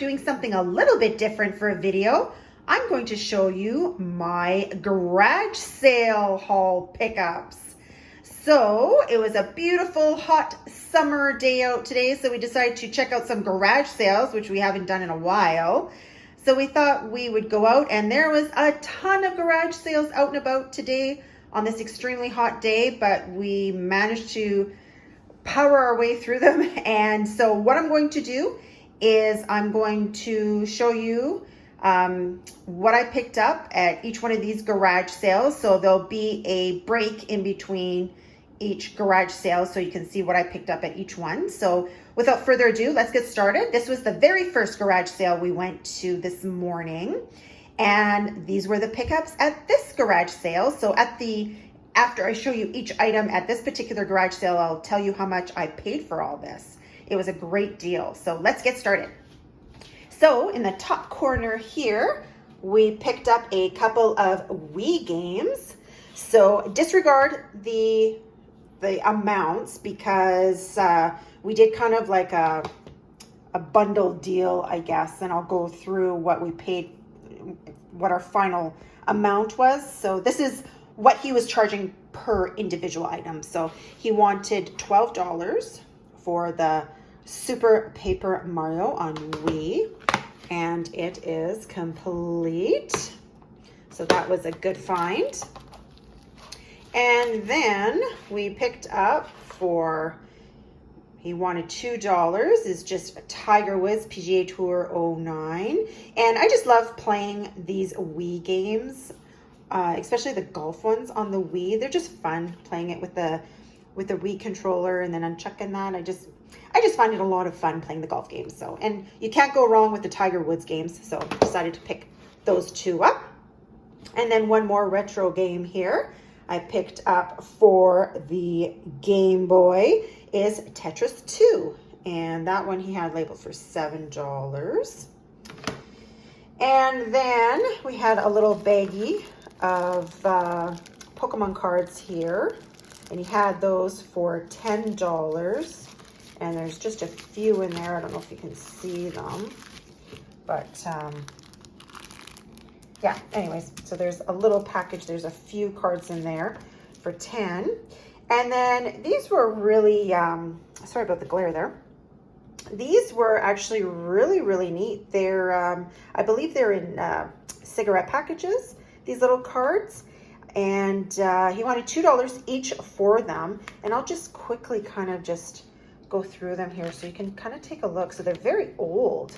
doing something a little bit different for a video. I'm going to show you my garage sale haul pickups. So it was a beautiful hot summer day out today, so we decided to check out some garage sales, which we haven't done in a while. So we thought we would go out, and there was a ton of garage sales out and about today on this extremely hot day, but we managed to power our way through them. And so what I'm going to do is I'm going to show you what I picked up at each one of these garage sales. So there'll be a break in between each garage sale so you can see what I picked up at each one. So without further ado, let's get started. This was the very first garage sale we went to this morning, and these were the pickups at this garage sale. So after I show you each item at this particular garage sale, I'll tell you how much I paid for all this. It was a great deal. So let's get started. So in the top corner here, we picked up a couple of Wii games. So disregard the amounts because we did kind of like a bundle deal, I guess, and I'll go through what we paid, what our final amount was. So this is what he was charging per individual item. So he wanted $12 for the Super Paper Mario on Wii, and it is complete. So that was a good find. And then we picked up he wanted $2, is just Tiger Woods PGA Tour 09. And I just love playing these Wii games, especially the golf ones on the Wii. They're just fun playing it with the Wii controller and then unchucking that. I just find it a lot of fun playing the golf games. So, and you can't go wrong with the Tiger Woods games. So I decided to pick those two up. And then one more retro game here I picked up for the Game Boy is Tetris 2. And that one he had labeled for $7. And then we had a little baggie of Pokemon cards here. And he had those for $10. And there's just a few in there. I don't know if you can see them. But yeah, anyways, so there's a little package. There's a few cards in there for $10. And then these were really, sorry about the glare there. These were actually really, really neat. They're, I believe they're in cigarette packages, these little cards. And he wanted $2 each for them. And I'll just quickly kind of just go through them here so you can kind of take a look. So they're very old.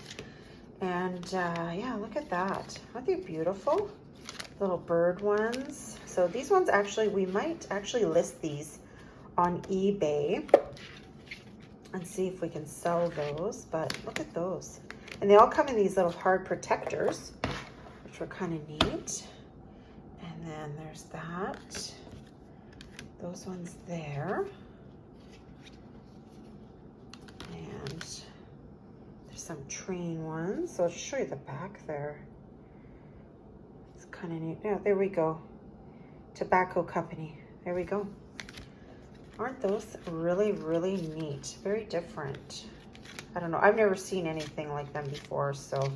And yeah, look at that. Aren't they beautiful? Little bird ones. So these ones actually, we might actually list these on eBay and see if we can sell those. But look at those. And they all come in these little hard protectors, which were kind of neat. And then there's that. Those ones there. And there's some train ones. So I'll show you the back there. It's kind of neat. Yeah, there we go. Tobacco Company. There we go. Aren't those really, really neat? Very different. I don't know. I've never seen anything like them before. So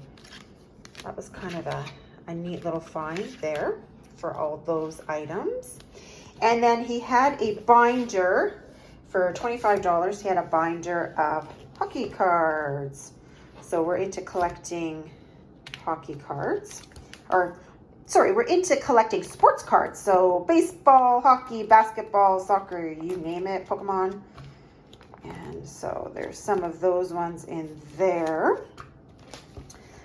that was kind of a neat little find there for all those items. And then he had a binder for $25. He had a binder of hockey cards. So we're into collecting hockey cards. Or, sorry, we're into collecting sports cards. So baseball, hockey, basketball, soccer, you name it, Pokemon. And so there's some of those ones in there.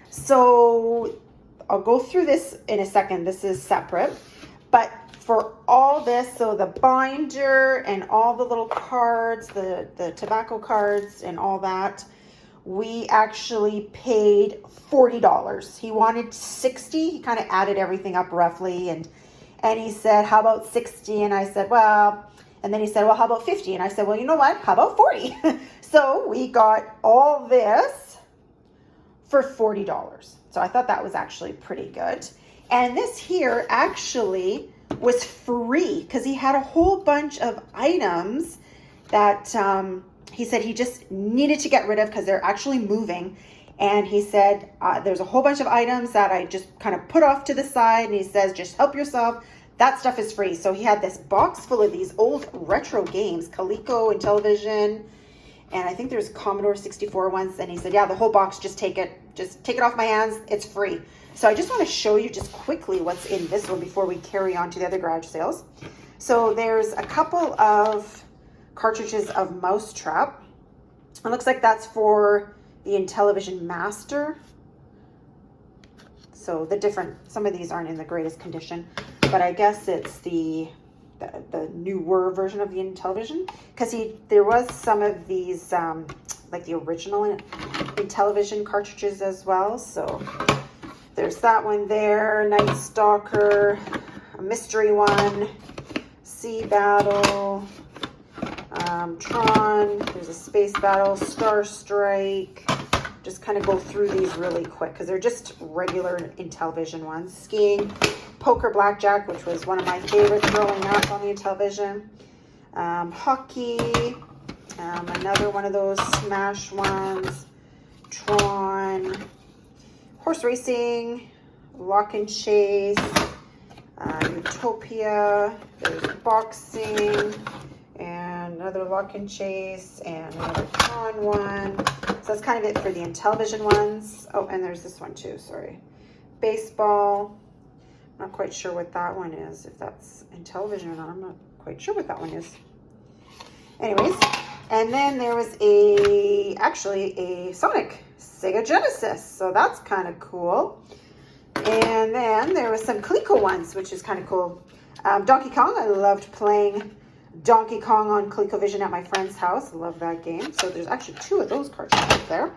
So I'll go through this in a second. This is separate. But for all this, so the binder and all the little cards, the tobacco cards and all that, we actually paid $40. He wanted $60. He kind of added everything up roughly. And he said, how about 60? And I said, well, and then he said, well, how about 50? And I said, well, you know what? How about 40? So we got all this for $40. So I thought that was actually pretty good. And this here actually was free because he had a whole bunch of items that he said he just needed to get rid of because they're actually moving. And he said, there's a whole bunch of items that I just kind of put off to the side. And he says, just help yourself. That stuff is free. So he had this box full of these old retro games, Coleco and Intellivision. And I think there's Commodore 64 ones. And he said, yeah, the whole box, just take it. Just take it off my hands. It's free. So I just want to show you just quickly what's in this one before we carry on to the other garage sales. So there's a couple of cartridges of Mousetrap. It looks like that's for the Intellivision Master. So some of these aren't in the greatest condition, but I guess it's the newer version of the Intellivision, because there was some of these like the original Intellivision cartridges as well. So there's that one there, Night Stalker, a mystery one, Sea Battle, Tron, there's a Space Battle, Star Strike. Just kind of go through these really quick because they're just regular Intellivision ones. Skiing, Poker Blackjack, which was one of my favorites growing up on the Intellivision. Hockey, another one of those Smash ones. Tron, Horse Racing, Lock and Chase, Utopia, there's Boxing, and another Lock and Chase, and another Tron one. So that's kind of it for the Intellivision ones. Oh, and there's this one too, sorry. Baseball. I'm not quite sure what that one is, if that's Intellivision or not. I'm not quite sure what that one is. Anyways, and then there was actually a Sonic Sega Genesis. So that's kind of cool. And then there was some Coleco ones, which is kind of cool. Donkey Kong, I loved playing Donkey Kong on ColecoVision at my friend's house. I love that game. So there's actually 2 of those cartridges there.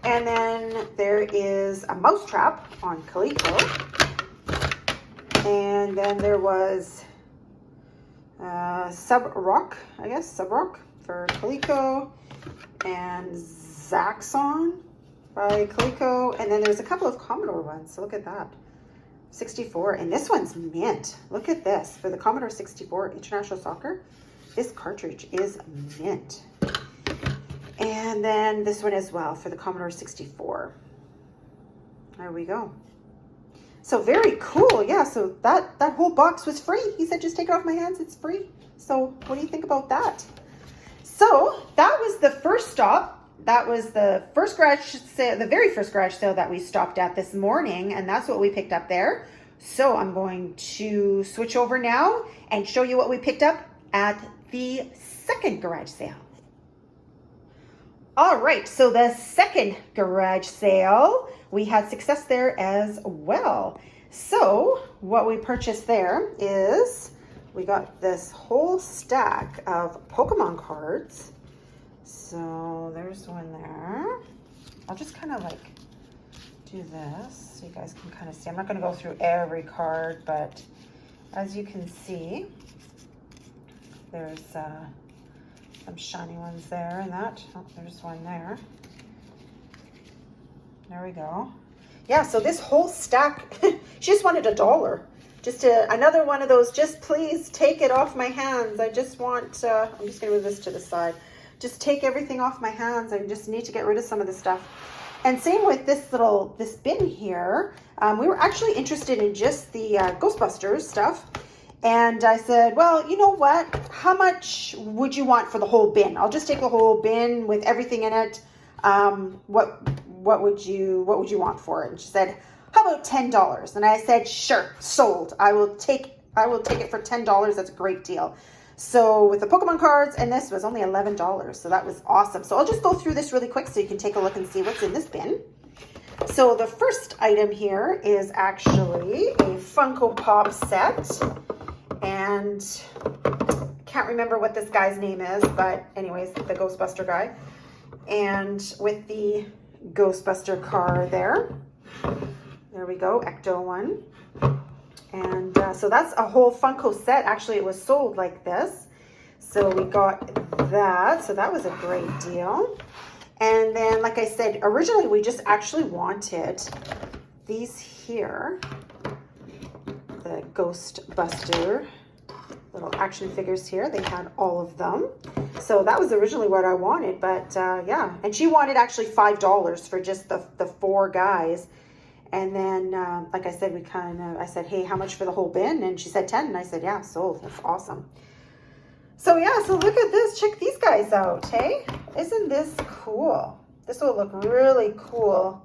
And then there is a Mousetrap on Coleco. And then there was Sub Rock for Coleco, and Zaxxon by Coleco. And then there's a couple of Commodore ones. So look at that. 64, and this one's mint. Look at this for the Commodore 64 International Soccer. This cartridge is mint. And then this one as well for the Commodore 64. There we go. So very cool. Yeah, so that whole box was free. He said, just take it off my hands, it's free. So what do you think about that? So that was the first stop. That was the first garage sale, the very first garage sale that we stopped at this morning, and that's what we picked up there. So I'm going to switch over now and show you what we picked up at the second garage sale. All right, so the second garage sale, we had success there as well. So what we purchased there is we got this whole stack of Pokemon cards. So there's one there. I'll just kind of like do this so you guys can kind of see. I'm not going to go through every card, but as you can see, there's some shiny ones there and that. Oh, there's one there. There we go. Yeah, so this whole stack, she just wanted $1. Just another one of those, just please take it off my hands. I just want, I'm just going to move this to the side. Just take everything off my hands. I just need to get rid of some of the stuff. And same with this bin here. We were actually interested in just the Ghostbusters stuff. And I said, well, you know what? How much would you want for the whole bin? I'll just take the whole bin with everything in it. What would you want for it? And she said, how about $10? And I said, sure, sold. I will take it for $10. That's a great deal. So with the Pokemon cards, and this was only $11. So that was awesome. So I'll just go through this really quick so you can take a look and see what's in this bin. So the first item here is actually a Funko Pop set. And I can't remember what this guy's name is, but anyways, the Ghostbuster guy. And with the Ghostbuster car there. There we go, Ecto one. And so that's a whole Funko set. Actually, it was sold like this. So we got that. So that was a great deal. And then, like I said, originally we just actually wanted these here. The Ghostbuster little action figures here. They had all of them. So that was originally what I wanted, but yeah. And she wanted actually $5 for just the 4 guys. And then, like I said, I said, hey, how much for the whole bin? And she said 10. And I said, yeah, sold. That's awesome. So yeah, so look at this. Check these guys out, hey? Isn't this cool? This will look really cool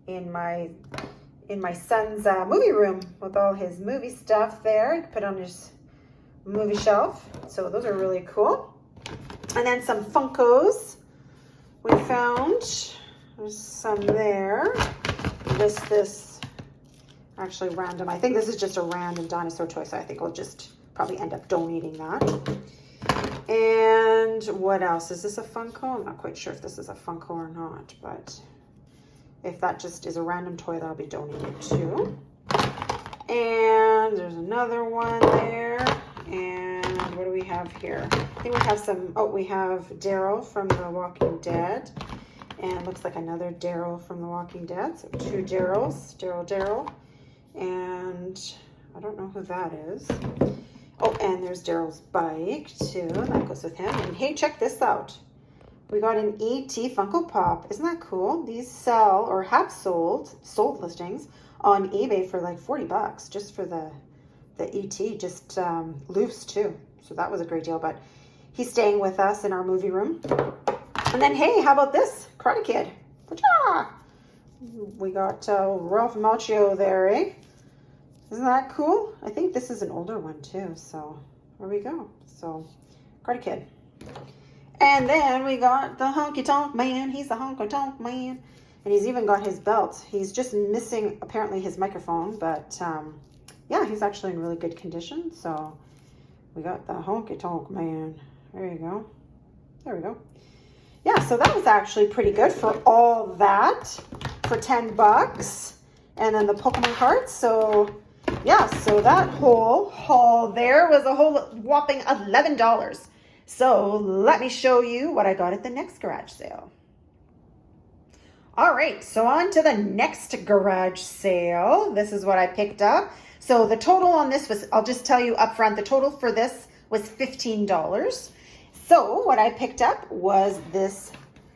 in my son's movie room with all his movie stuff there. You can put on his movie shelf. So those are really cool. And then some Funkos we found. There's some there. This actually random. I think this is just a random dinosaur toy, so I think we'll just probably end up donating that. And what else? Is this a Funko? I'm not quite sure if this is a Funko or not, but if that just is a random toy, that'll be donated too. And there's another one there. And what do we have here? I think we have some, we have Daryl from The Walking Dead. And looks like another Daryl from The Walking Dead. So 2 Daryls, Daryl. And I don't know who that is. Oh, and there's Daryl's bike too. That goes with him. And hey, check this out. We got an ET Funko Pop. Isn't that cool? These sell or have sold listings on eBay for like $40 just for the ET, just loose too. So that was a great deal. But he's staying with us in our movie room. And then, hey, how about this? Karate Kid. We got Ralph Macchio there, eh? Isn't that cool? I think this is an older one too. So there we go. So Karate Kid. And then we got the Honky Tonk Man. He's the Honky Tonk Man. And he's even got his belt. He's just missing, apparently, his microphone. But, yeah, he's actually in really good condition. So we got the Honky Tonk Man. There you go. There we go. Yeah, so that was actually pretty good for all that for $10. And then the Pokemon cards. So, yeah, so that whole haul there was a whole whopping $11. So let me show you what I got at the next garage sale. All right, so on to the next garage sale. This is what I picked up. So the total on this was, I'll just tell you up front, the total for this was $15. So what I picked up was this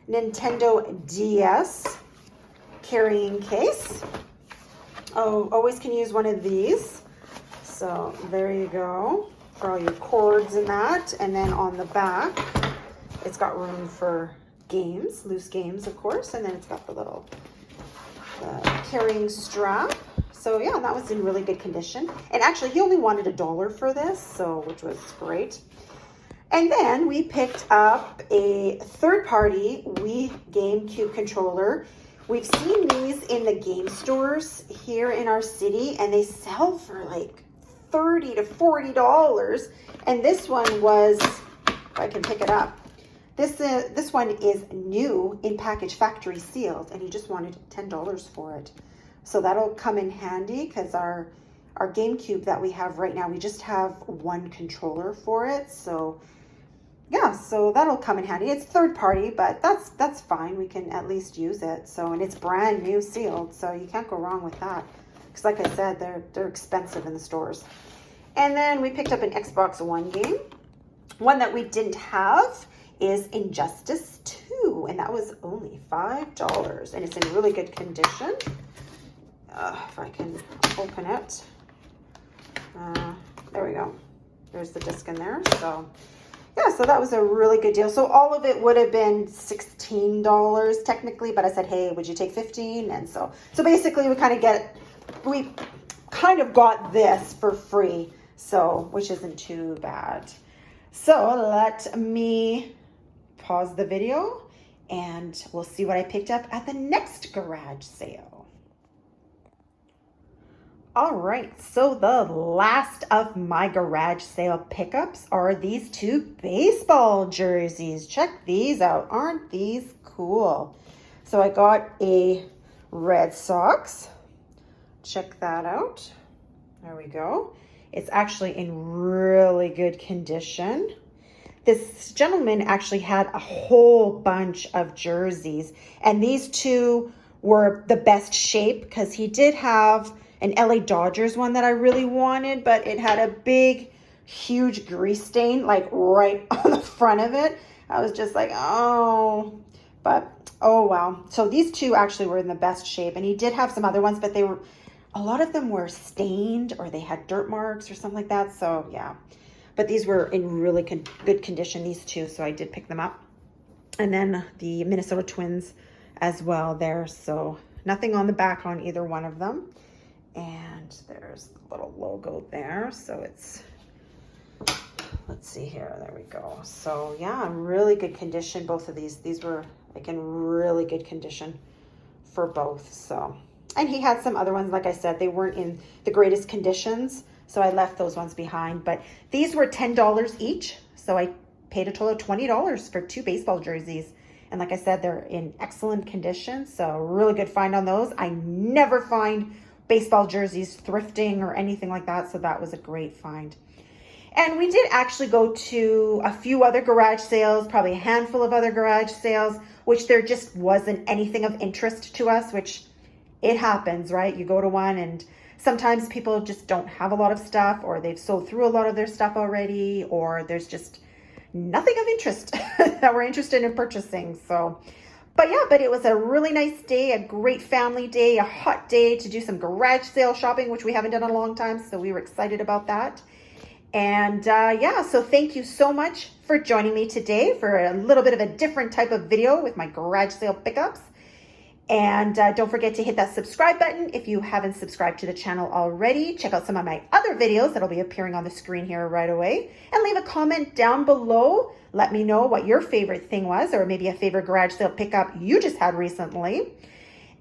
Nintendo DS carrying case. Oh, always can use one of these. So there you go for all your cords and that. And then on the back, it's got room for games, loose games, of course. And then it's got the little carrying strap. So yeah, that was in really good condition. And actually, he only wanted $1 for this, so which was great. And then we picked up a third-party Wii GameCube controller. We've seen these in the game stores here in our city, and they sell for like $30 to $40. And this one was, if I can pick it up, this one is new in package, factory sealed, and he just wanted $10 for it. So that'll come in handy because our GameCube that we have right now, we just have one controller for it. So yeah, so that'll come in handy. It's third party, but that's fine. We can at least use it. So, and it's brand new sealed, so you can't go wrong with that. Because like I said, they're expensive in the stores. And then we picked up an Xbox One game. One that we didn't have is Injustice 2, and that was only $5, and it's in really good condition. If I can open it. There we go. There's the disc in there. So yeah, so that was a really good deal. So all of it would have been $16 technically, but I said, hey, would you take 15? And so basically we kind of got this for free, so which isn't too bad. So let me pause the video and we'll see what I picked up at the next garage sale. All right, so the last of my garage sale pickups are these 2 baseball jerseys. Check these out. Aren't these cool? So I got a Red Sox. Check that out. There we go. It's actually in really good condition. This gentleman actually had a whole bunch of jerseys, and these 2 were the best shape because he did have an LA Dodgers one that I really wanted, but it had a big huge grease stain like right on the front of it. I was just like, oh, but oh wow. So these two actually were in the best shape, and he did have some other ones, but a lot of them were stained or they had dirt marks or something like that. So yeah, but these were in really good condition, these two. So I did pick them up. And then the Minnesota Twins as well there. So nothing on the back on either one of them. And there's the little logo there. So it's, let's see here. There we go. So yeah, really good condition. Both of these were like in really good condition for both. So, and he had some other ones, like I said, they weren't in the greatest conditions. So I left those ones behind, but these were $10 each. So I paid a total of $20 for 2 baseball jerseys. And like I said, they're in excellent condition. So really good find on those. I never find baseball jerseys thrifting or anything like that. So that was a great find. And we did actually go to a few other garage sales, probably a handful of other garage sales, which there just wasn't anything of interest to us, which it happens, right? You go to one and sometimes people just don't have a lot of stuff, or they've sold through a lot of their stuff already, or there's just nothing of interest that we're interested in purchasing. So, but yeah, but it was a really nice day, a great family day, a hot day to do some garage sale shopping, which we haven't done in a long time. So we were excited about that. And yeah, so thank you so much for joining me today for a little bit of a different type of video with my garage sale pickups. And don't forget to hit that subscribe button if you haven't subscribed to the channel already. Check out some of my other videos that'll be appearing on the screen here right away. And leave a comment down below. Let me know what your favorite thing was, or maybe a favorite garage sale pickup you just had recently.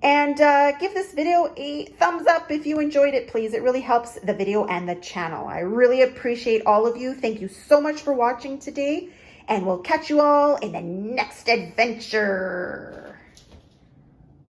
And give this video a thumbs up if you enjoyed it, please. It really helps the video and the channel. I really appreciate all of you. Thank you so much for watching today. And we'll catch you all in the next adventure.